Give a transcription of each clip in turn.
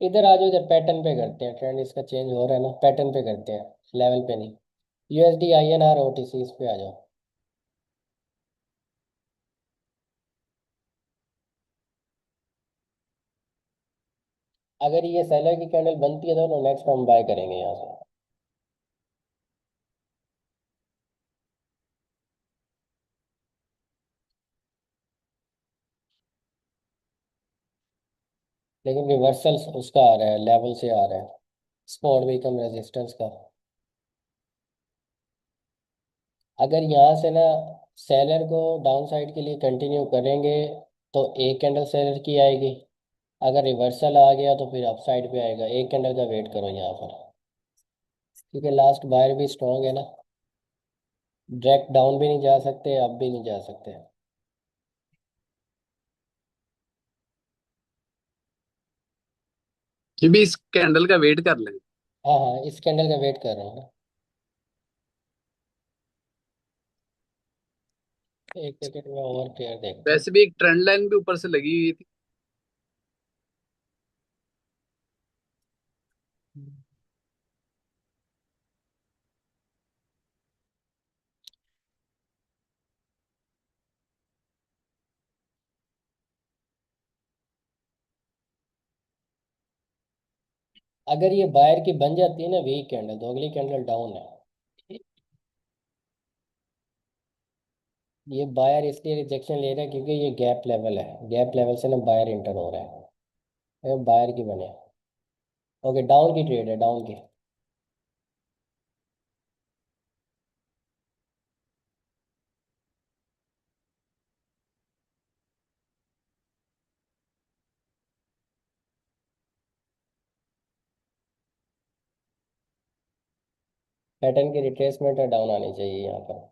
इधर आ जाओ, इधर पैटर्न पे करते हैं, ट्रेंड इसका चेंज हो रहा है ना, पैटर्न पे करते हैं, लेवल पे नहीं। यूएसडी INR OTC इस पे आ जाओ। अगर ये सेलर की कैंडल बनती है तो नेक्स्ट हम बाय करेंगे यहाँ से। लेकिन रिवर्सल उसका आ रहा है, लेवल से आ रहा है, सपोर्ट भी कम रेजिस्टेंस का। अगर यहाँ से ना सेलर को डाउन साइड के लिए कंटिन्यू करेंगे तो एक कैंडल सेलर की आएगी। अगर रिवर्सल आ गया तो फिर अप साइड पे आएगा, एक कैंडल का वेट करो यहाँ पर, क्योंकि लास्ट बायर भी स्ट्रांग है ना। डायरेक्ट डाउन भी नहीं जा सकते, अप भी नहीं जा सकते। कि भी इस कैंडल का वेट कर लें। हाँ हाँ, इस कैंडल का वेट कर रहा हूँ ना। एक सेकेंड में ओवर पेयर देखता हूँ। वैसे भी एक ट्रेंड लाइन भी ऊपर से लगी हुई थी। अगर ये बायर की बन जाती है ना वीक कैंडल, तो अगली कैंडल डाउन है। ये बायर इसलिए रिजेक्शन ले रहा है क्योंकि ये गैप लेवल है, गैप लेवल से ना बायर इंटर हो रहा है, ये बायर की बने। ओके, डाउन की ट्रेड है, डाउन की। पैटर्न की रिट्रेसमेंट है, डाउन आनी चाहिए यहाँ पर।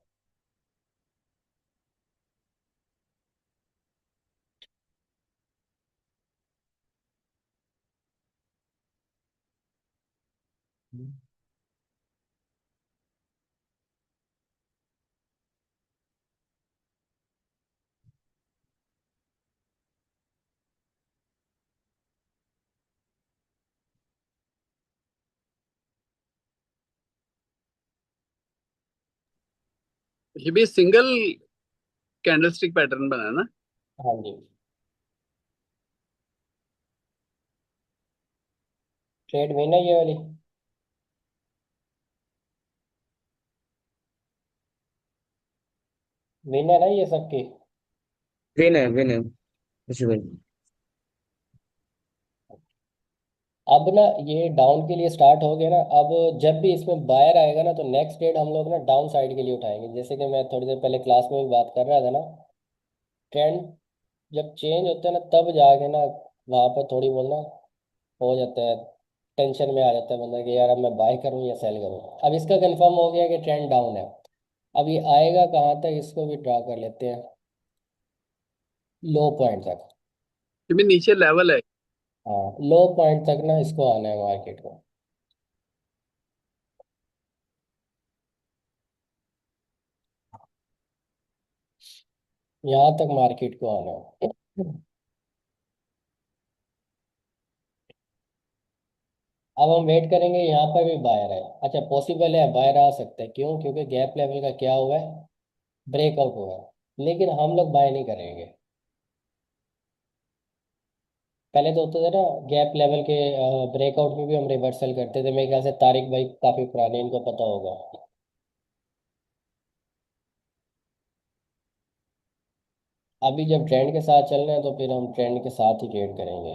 ये भी सिंगल कैंडलस्टिक पैटर्न बना है ना। हाँ जी। ट्रेड विन है ये वाली। विन है ना ये सबकी। विन है खुशी भाई। अब ना ये डाउन के लिए स्टार्ट हो गया ना, अब जब भी इसमें बायर आएगा ना तो नेक्स्ट ट्रेड हम लोग ना डाउन साइड के लिए उठाएंगे, जैसे कि मैं थोड़ी देर पहले क्लास में भी बात कर रहा था ना। ट्रेंड जब चेंज होता है ना तब जाके ना वहां पर थोड़ी बहुत ना हो जाता है, टेंशन में आ जाता है बंदा कि यार अब मैं बाय करूं या सेल करूं। अब इसका कंफर्म हो गया कि ट्रेंड डाउन है। अब ये आएगा कहाँ तक, इसको भी ड्रा कर लेते हैं, लो पॉइंट तक। ये भी नीचे लेवल है। हाँ, लो पॉइंट तक ना इसको आना है मार्केट को। यहाँ तक मार्केट को आना है। अब हम वेट करेंगे, यहाँ पर भी बायर है। अच्छा, पॉसिबल है बायर आ सकता है, क्यों? क्योंकि गैप लेवल का क्या हुआ है, ब्रेकआउट हुआ है, लेकिन हम लोग बाय नहीं करेंगे। पहले तो होता था ना, गैप लेवल के ब्रेकआउट में भी हम रिवर्सल करते थे, मेरे ख्याल से तारिक भाई काफी पुराने, इनको पता होगा। अभी जब ट्रेंड के साथ चल रहे हैं तो फिर हम ट्रेंड के साथ ही ट्रेड करेंगे।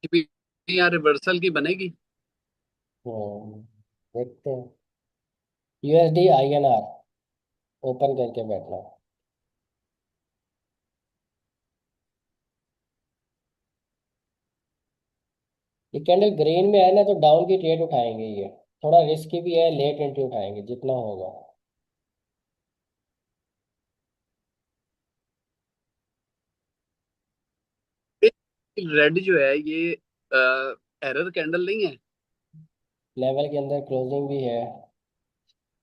ये भी यहाँ रिवर्सल की बनेगी। हम्म, देखते हैं। USD INR ओपन करके बैठना। ये कैंडल ग्रीन में है ना तो डाउन की ट्रेड उठाएंगे, ये थोड़ा रिस्की भी है, लेट एंट्री उठाएंगे जितना होगा। रेड जो है ये एरर कैंडल नहीं है? लेवल के अंदर क्लोजिंग भी है।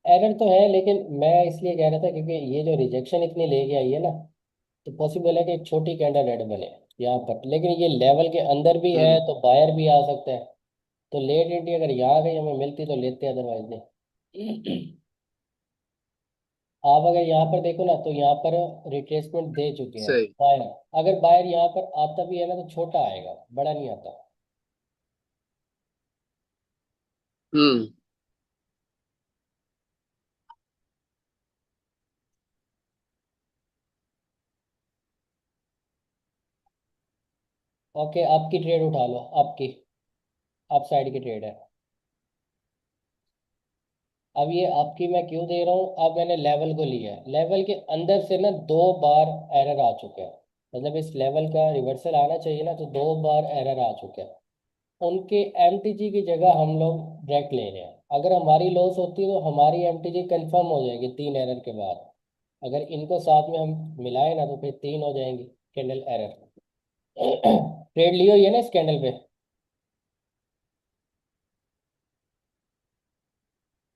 एरर तो है, लेकिन मैं इसलिए कह रहा था क्योंकि ये जो रिजेक्शन इतनी लेके आई है ना, तो पॉसिबल है कि एक छोटी कैंडल रेड बने यहाँ पर, लेकिन ये लेवल के अंदर भी है हम्म। तो बायर भी आ सकता है। तो लेट एंट्री अगर यहाँ गई हमें मिलती तो लेते, अदरवाइज नहीं। आप अगर यहाँ पर देखो ना तो यहाँ पर रिट्रेसमेंट दे चुके हैं सही। बायर। अगर बायर यहाँ पर आता भी है ना तो छोटा आएगा, बड़ा नहीं आता। हम्म। ओके, आपकी ट्रेड उठा लो, आपकी आप साइड की ट्रेड है। अब ये आपकी मैं क्यों दे रहा हूँ, अब मैंने लेवल को लिया है, लेवल के अंदर से ना 2 बार एरर आ चुके हैं। मतलब इस लेवल का रिवर्सल आना चाहिए ना, तो 2 बार एरर आ चुके हैं। उनके एमटीजी की जगह हम लोग डायरेक्ट ले रहे हैं। अगर हमारी लॉस होती है तो हमारी एमटीजी कंफर्म हो जाएगी 3 एरर के बाद। अगर इनको साथ में हम मिलाए ना तो फिर 3 हो जाएंगी कैंडल एरर। ट्रेड ली हुई है ना इस कैंडल पे?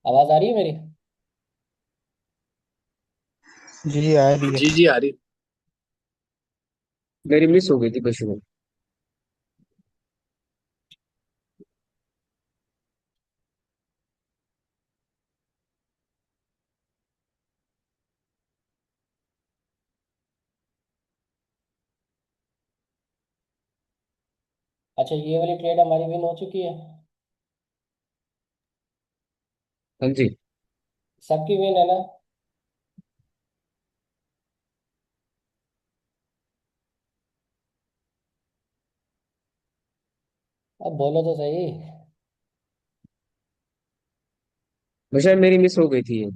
आवाज आ रही है मेरी? जी आ रही है। जी जी आ रही। मेरी मिस हो गई थी बस में। अच्छा, ये वाली ट्रेड हमारी विन हो चुकी है। हाँ जी। सबकी विन है ना? अब बोलो तो सही। बस मेरी मिस हो गई थी ये।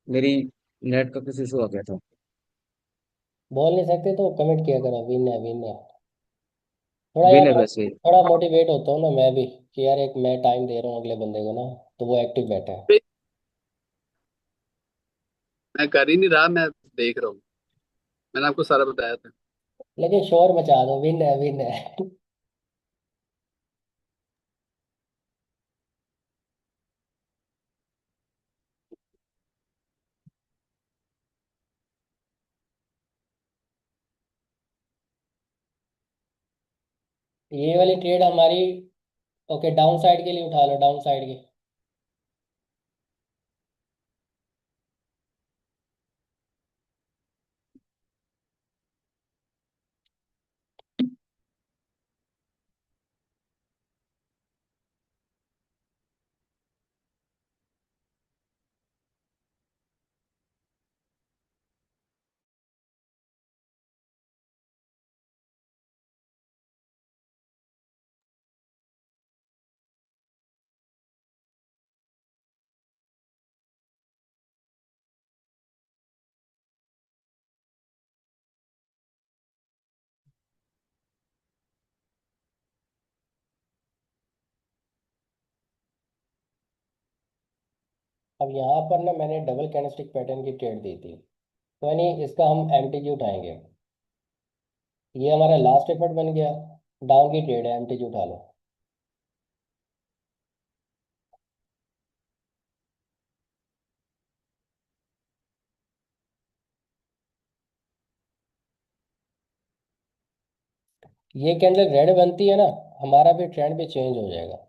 मेरी नेट का कुछ इशू आ गया था। बोल नहीं सकते तो कमेंट किया करो, विन है विन है। थोड़ा विन यार, है वैसे। थोड़ा मोटिवेट होता हूँ ना मैं भी कि यार एक मैं टाइम दे रहा हूँ अगले बंदे को ना, तो वो एक्टिव बैठा है। मैं कर ही नहीं रहा, मैं देख रहा हूँ। मैंने आपको सारा बताया था। लेकिन शोर मचा दो, विन है विन है। ये वाली ट्रेड हमारी। ओके, डाउन साइड के लिए उठा लो, डाउन साइड की। अब यहाँ पर ना मैंने डबल कैंडलस्टिक पैटर्न की ट्रेड दी थी, तो यानी इसका हम एमटीजी उठाएंगे। ये हमारा लास्ट एफर्ट बन गया। डाउन की ट्रेड है, एमटीजी उठा लो। ये कैंडल रेड बनती है ना, हमारा भी ट्रेंड भी चेंज हो जाएगा।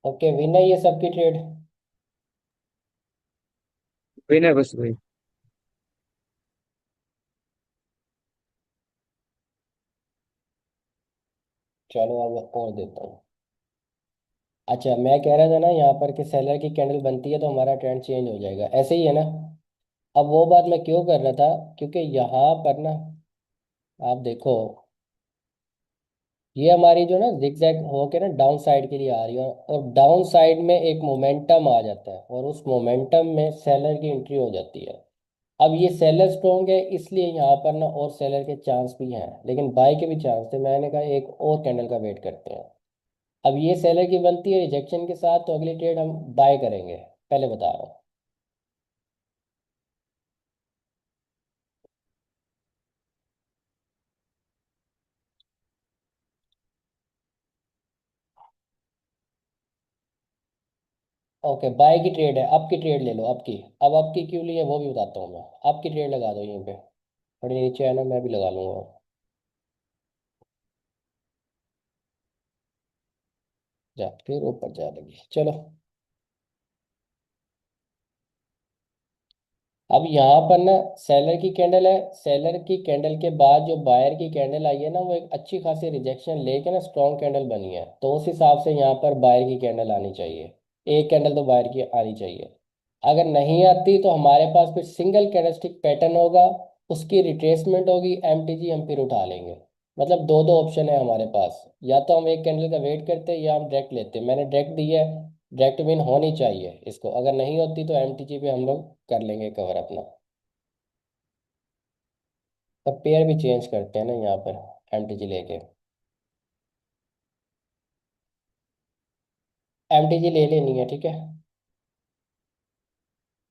ओके, विन है ये सबकी ट्रेड। विन है बस भाई। चलो अब और देता हूँ। अच्छा, मैं कह रहा था ना यहाँ पर कि सेलर की कैंडल बनती है तो हमारा ट्रेंड चेंज हो जाएगा, ऐसे ही है ना। अब वो बात मैं क्यों कर रहा था, क्योंकि यहाँ पर ना आप देखो, ये हमारी जो ना जिगजैग होके ना डाउन साइड के लिए आ रही है, और डाउन साइड में एक मोमेंटम आ जाता है, और उस मोमेंटम में सेलर की एंट्री हो जाती है। अब ये सेलर स्ट्रॉन्ग है, इसलिए यहाँ पर ना और सेलर के चांस भी हैं, लेकिन बाय के भी चांस थे। मैंने कहा एक और कैंडल का वेट करते हैं। अब ये सेलर की बनती है रिजेक्शन के साथ, तो अगली ट्रेड हम बाय करेंगे, पहले बता रहा हूँ। ओके, बाय की ट्रेड है, अब की ट्रेड ले लो, अब की। अब की क्यों ली है वो भी बताता हूँ मैं। अब की ट्रेड लगा दो यहीं पे, थोड़ी नीचे है ना, मैं भी लगा लूंगा। जा, फिर ऊपर जा लगी, चलो। अब यहाँ पर ना सेलर की कैंडल है, सेलर की कैंडल के बाद जो बायर की कैंडल आई है ना, वो एक अच्छी खासी रिजेक्शन लेके ना स्ट्रॉन्ग कैंडल बनी है, तो उस हिसाब से यहाँ पर बायर की कैंडल आनी चाहिए। एक कैंडल तो बायर की आनी चाहिए। अगर नहीं आती तो हमारे पास फिर सिंगल कैंडलस्टिक पैटर्न होगा, उसकी रिट्रेसमेंट होगी, एमटीजी हम फिर उठा लेंगे। मतलब दो दो ऑप्शन है हमारे पास, या तो हम एक कैंडल का वेट करते हैं या हम डायरेक्ट लेते हैं। मैंने डायरेक्ट दी है, डायरेक्ट विन होनी चाहिए इसको। अगर नहीं होती तो एमटीजी पे हम लोग कर लेंगे कवर अपना। और पेयर भी चेंज करते हैं ना यहाँ पर एमटीजी लेके। एमटीजी ले लेनी है, ठीक है।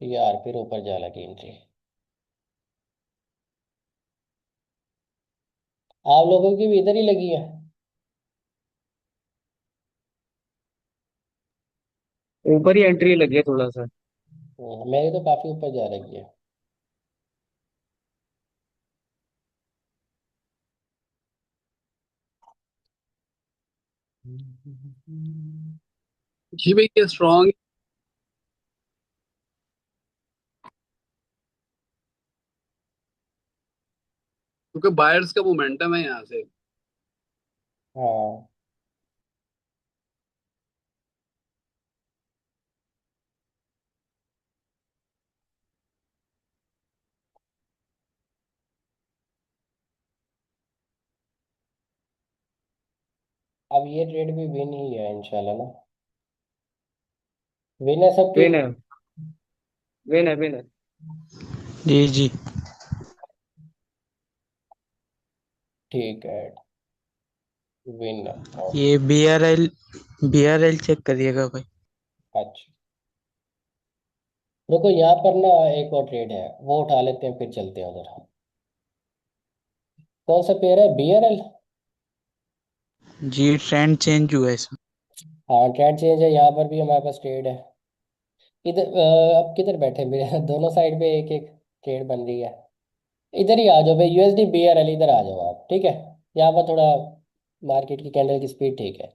यार फिर ऊपर जा लगी एंट्री। आप लोगों की भी इधर ही लगी है। ऊपर ही एंट्री लगी है थोड़ा सा। मेरी तो काफी ऊपर जा रही है। जी भाई, ये स्ट्रॉन्ग, क्योंकि बायर्स का मोमेंटम है यहाँ से। हाँ, अब ये ट्रेड भी विन ही है इंशाल्लाह ना। विन है सबकी। विन है, विन है, विन है। जी जी। ठीक है, विन है। ये बी आर एल चेक करिएगा भाई। अच्छा, रुको, यहाँ पर ना एक और ट्रेड है, वो उठा लेते हैं, फिर चलते हैं उधर। कौन सा पेयर है, बीआरएल? जी, ट्रेंड चेंज हुआ है इसमें। हाँ, ट्रेड चेंज है, यहाँ पर भी हमारे पास ट्रेड है। इधर अब किधर बैठे मेरे दोनों साइड पे एक एक ट्रेड बन रही है। इधर ही आ जाओ भाई, यूएसडी बीआरएल, इधर आ जाओ आप, ठीक है। यहाँ पर थोड़ा मार्केट की कैंडल की स्पीड ठीक है।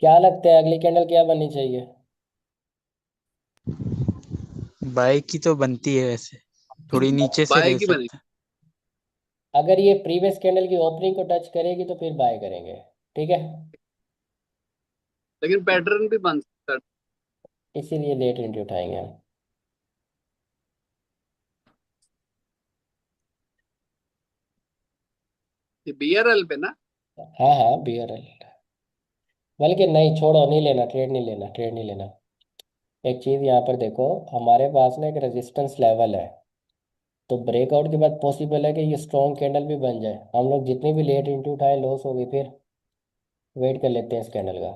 क्या लगता है अगली कैंडल क्या बननी चाहिए? बाय की तो बनती है वैसे, थोड़ी नीचे से बाय ले की बनेगी, सकते हैं। अगर ये प्रीवियस कैंडल की ओपनिंग को टच करेगी तो फिर बाय करेंगे, ठीक है। लेकिन पैटर्न भी बन सकता है। इसीलिए लेट एंट्री उठाएंगे हम। ये बीआरएल पे ना। हाँ हाँ, बीआरएल। बल्कि नहीं, छोड़ो, नहीं लेना ट्रेड, नहीं लेना ट्रेड, नहीं लेना। एक चीज़ यहाँ पर देखो, हमारे पास ना एक रेजिस्टेंस लेवल है, तो ब्रेकआउट के बाद पॉसिबल है कि ये स्ट्रॉन्ग कैंडल भी बन जाए। हम लोग जितनी भी लेट एंट्री उठाए लॉस हो गई, फिर वेट कर लेते हैं इस कैंडल का।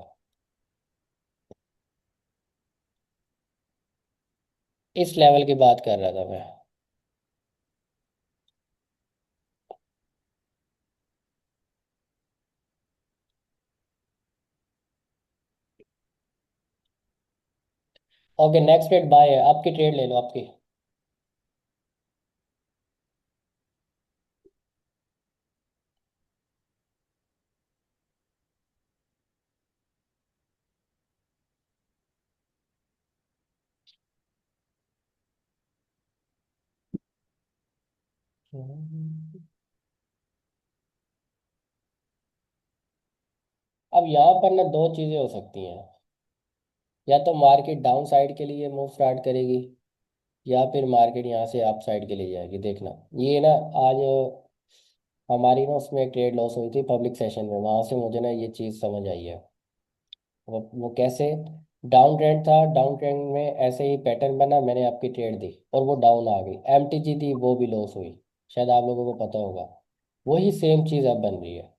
इस लेवल की बात कर रहा था मैं। ओके, नेक्स्ट ट्रेड बाय है, आपकी ट्रेड ले लो, आपकी। अब यहाँ पर ना दो चीजें हो सकती हैं। या तो मार्केट डाउन साइड के लिए मूव स्टार्ट करेगी, या फिर मार्केट यहाँ से अप साइड के लिए जाएगी। देखना, ये ना आज हमारी ना उसमें एक ट्रेड लॉस हुई थी पब्लिक सेशन में, वहां से मुझे ना ये चीज़ समझ आई है। वो कैसे, डाउन ट्रेंड था, डाउन ट्रेंड में ऐसे ही पैटर्न बना, मैंने आपकी ट्रेड दी और वो डाउन आ गई, एमटीजी थी, वो भी लॉस हुई। शायद आप लोगों को पता होगा। वही सेम चीज़ अब बन रही है।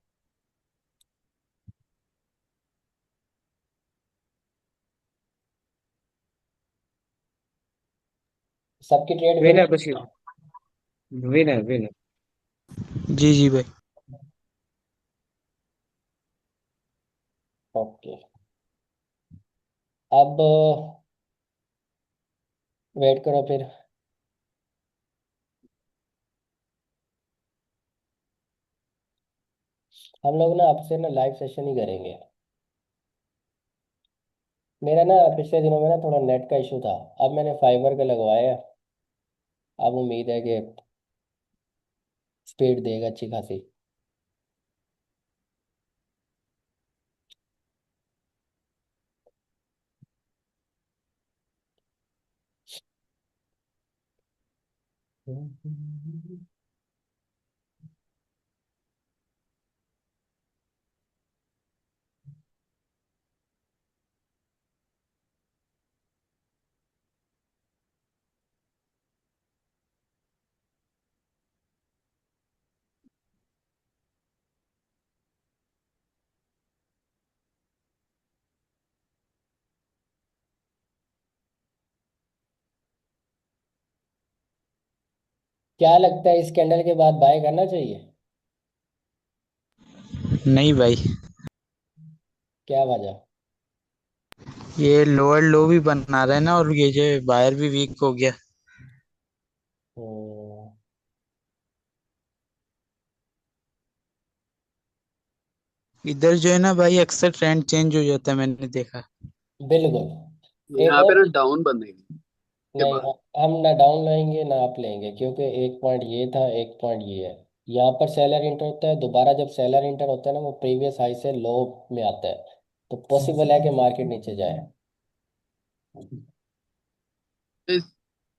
सबकी trade winner finish. Bashir, winner winner. जी जी भाई। ओके। अब वेट करो फिर। हम लोग ना अब से ना लाइव सेशन ही करेंगे। मेरा ना पिछले दिनों में ना थोड़ा नेट का इशू था, अब मैंने फाइबर का लगवाया है। अब उम्मीद है कि स्पीड देगा अच्छी खासी। क्या लगता है, इस कैंडल के बाद बाय करना चाहिए? नहीं भाई, क्या वजह? ये लोअर लो भी बना रहा है ना, और ये जो बायर भी वीक हो गया। हम्म, इधर जो है ना भाई, अक्सर ट्रेंड चेंज हो जाता है, मैंने देखा। बिल्कुल। एक यहाँ पे और ना चीज। डाउन बनेगी के नहीं, बाद। हम ना डाउन लेंगे ना अप लेंगे, क्योंकि एक पॉइंट ये था, एक पॉइंट ये है। यहाँ पर सेलर इंटर होता है, दोबारा जब सेलर इंटर होता है ना, वो प्रीवियस हाई से लो में आता है, तो पॉसिबल है कि मार्केट नीचे जाए। इस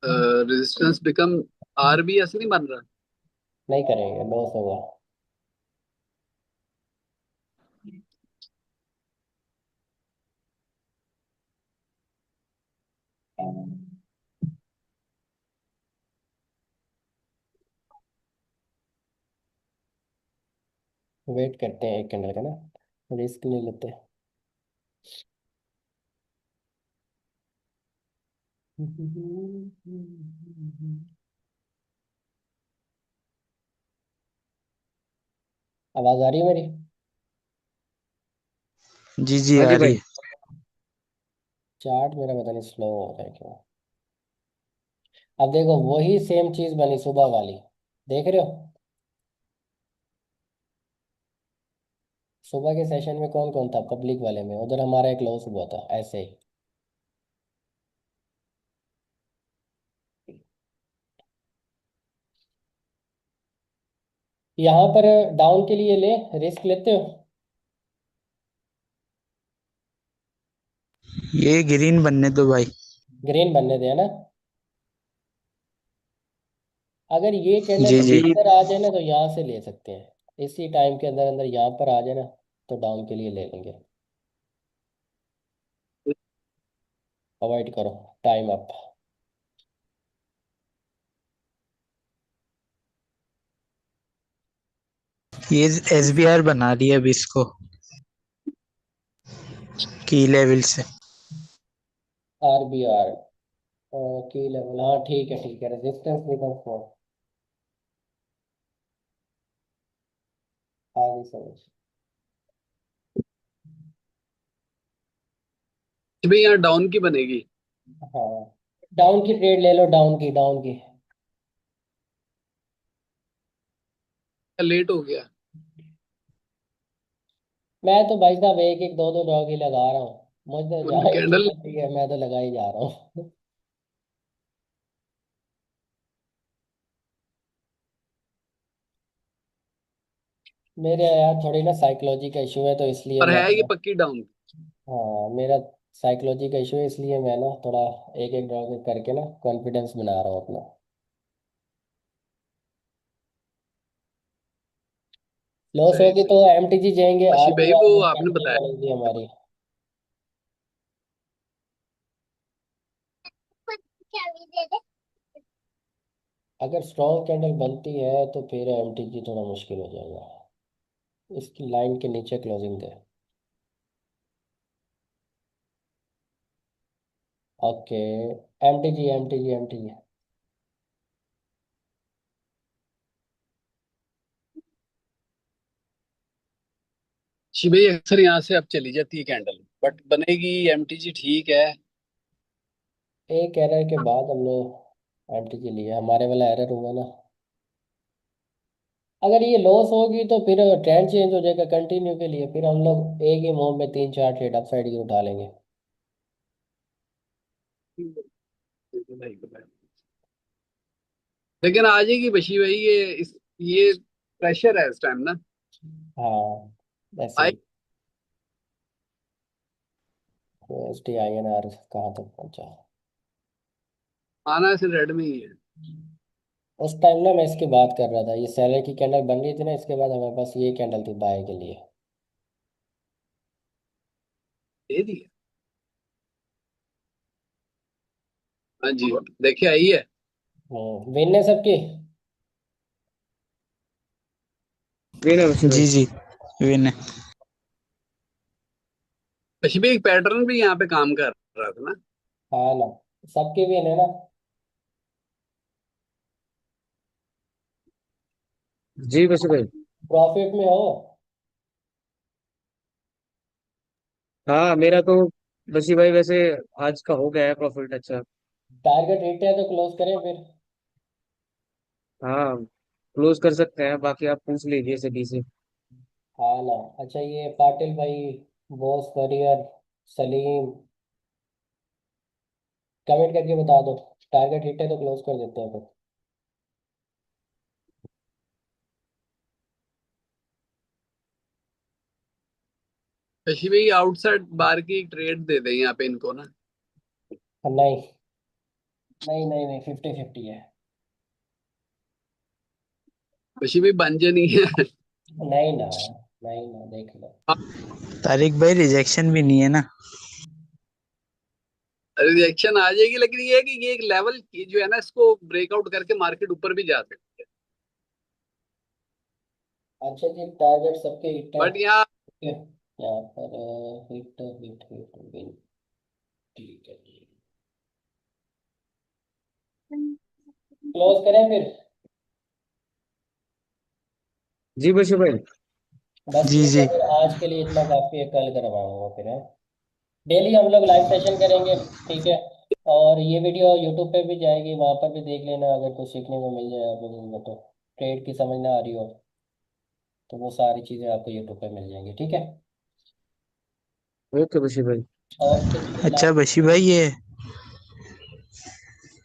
रेजिस्टेंस बिकम आर भी ऐसे नहीं बन रहा। नहीं करेंगे, लॉस होगा। वेट करते हैं एक कैंडल का ना, रिस्क नहीं लेते। आवाज आ रही है मेरी? जी जी हाँ आ जी रही भाई। है। चार्ट मेरा पता नहीं स्लो हो रहा है क्यों। अब देखो, वही सेम चीज बनी सुबह वाली, देख रहे हो? सुबह के सेशन में कौन कौन था पब्लिक वाले में? उधर हमारा एक लॉस हुआ था ऐसे ही। यहाँ पर डाउन के लिए ले, रिस्क लेते हो? ये ग्रीन बनने दो भाई। ग्रीन बनने दे ना। अगर ये कैंडल जी जी। अंदर आ जाए ना, तो यहाँ से ले सकते हैं, इसी टाइम के अंदर अंदर यहाँ पर आ जाए ना, तो डाउन के लिए ले लेंगे। अवॉइड करो, टाइम अप। ये एसबीआर बना रही है अभी इसको, की लेवल से। RBR की लेवल, हाँ ठीक है ठीक है, रेजिस्टेंस बिकम फोर। आगे समझ। कि भाई यहाँ डाउन की बनेगी। हाँ, डाउन की ट्रेड ले लो, डाउन की, डाउन की। लेट हो गया। मैं तो भाई साहब एक एक दो दो डॉग ही लगा रहा हूँ। मुझे उन जहाँ कैंडल इंटरेस्ट है मैं तो लगा ही जा रहा हूँ। मेरे यार थोड़ी ना साइकोलॉजी का इशू है तो इसलिए और मैं, है ये पक्की डाउन। हाँ मेरा साइकोलॉजी का इशू है इसलिए मैं ना थोड़ा एक एक ड्रॉ करके ना कॉन्फिडेंस बना रहा हूँ अपना। लॉस सही होगी तो सही। एमटीजी जाएंगे, अशी आरबी भाई वो वाली आपने कैंसिल बताया। बनेगी हमारी। अगर स्ट्रॉन्ग कैंडल बनती है तो फिर एमटीजी थोड़ा मुश्किल हो जाएगा। इसकी लाइन के नीचे क्लोजिंग दे। Okay, MTG MTG MTG. Ashi भाई अक्सर यहाँ से अब चली जाती है कैंडल, बट बनेगी एमटीजी ठीक है। एक एरर के बाद हम लोग एमटीजी लिया, हमारे वाला एरर हुआ ना। अगर ये लॉस होगी तो फिर ट्रेंड चेंज हो जाएगा कंटिन्यू के लिए, फिर हम लोग एक ही मूव में तीन चार ट्रेड अपसाइड की उठा लेंगे। भाई को भाई। लेकिन आ जाएगी बशी भाई, ये प्रेशर है इस टाइम ना। हाँ वैसे आई। ही। S T I N R कहाँ तक पहुंचा? आना सिर्फ रेड में ही है। उस टाइम ना मैं इसकी बात कर रहा था, ये सेलर की कैंडल बन रही थी ना, इसके बाद हमारे पास ये कैंडल थी बाय के लिए। दे दिया। हाँ जी, देखिए आई है। विन है सबकी। विन है बशी भाई। जी जी, विन है। बशी भाई एक पैटर्न भी यहाँ पे काम कर रहा था ना। हाँ ना, सबकी विन है ना। जी बशी भाई। प्रॉफिट में हो। हाँ मेरा तो बशी भाई वैसे आज का हो गया है प्रॉफिट अच्छा। टारगेट हिट है तो क्लोज करें फिर। हाँ क्लोज कर सकते हैं, बाकी आप पूछ लीजिए सभी से। हाँ ना। अच्छा ये पाटिल भाई, बॉस करियर, सलीम, कमेंट करके बता दो। टारगेट हिट है तो क्लोज कर देते हैं फिर। बशी भाई आउटसाइड बार की एक ट्रेड दे दें यहाँ पे इनको ना। नहीं नहीं नहीं नहीं, फिफ्टी फिफ्टी है। बशी भाई बन नहीं है। नहीं ना, नहीं ना, देख लो। तारिक भाई रिजेक्शन भी नहीं है ना। रिएक्शन आ जाएगी, लेकिन ये है कि ये एक लेवल की जो है ना, इसको ब्रेकआउट करके मार्केट ऊपर भी जा सकती है। अच्छा जी, टारगेट सबके हिट है। बट यहाँ ठीक है, यहाँ पर हिट हिट हिट विन। ठीक है जी, क्लोज करें फिर। जी बशी भाई। बस जी ठीक है जी। फिर, आज के लिए इतना काफी है, कल करवाऊंगा फिर है। डेली हम लोग लाइव सेशन करेंगे। ठीक है। और ये वीडियो यूट्यूब पे भी जाएगी, वहां पर भी देख लेना, अगर कुछ सीखने को मिल जाए आप लोगों को तो। ट्रेड की समझ ना आ रही हो तो वो सारी चीजें आपको यूट्यूब पे मिल जाएंगी, ठीक है। ओके बशी भाई। ओके जी, अच्छा अल्लाह। बशी भाई, ये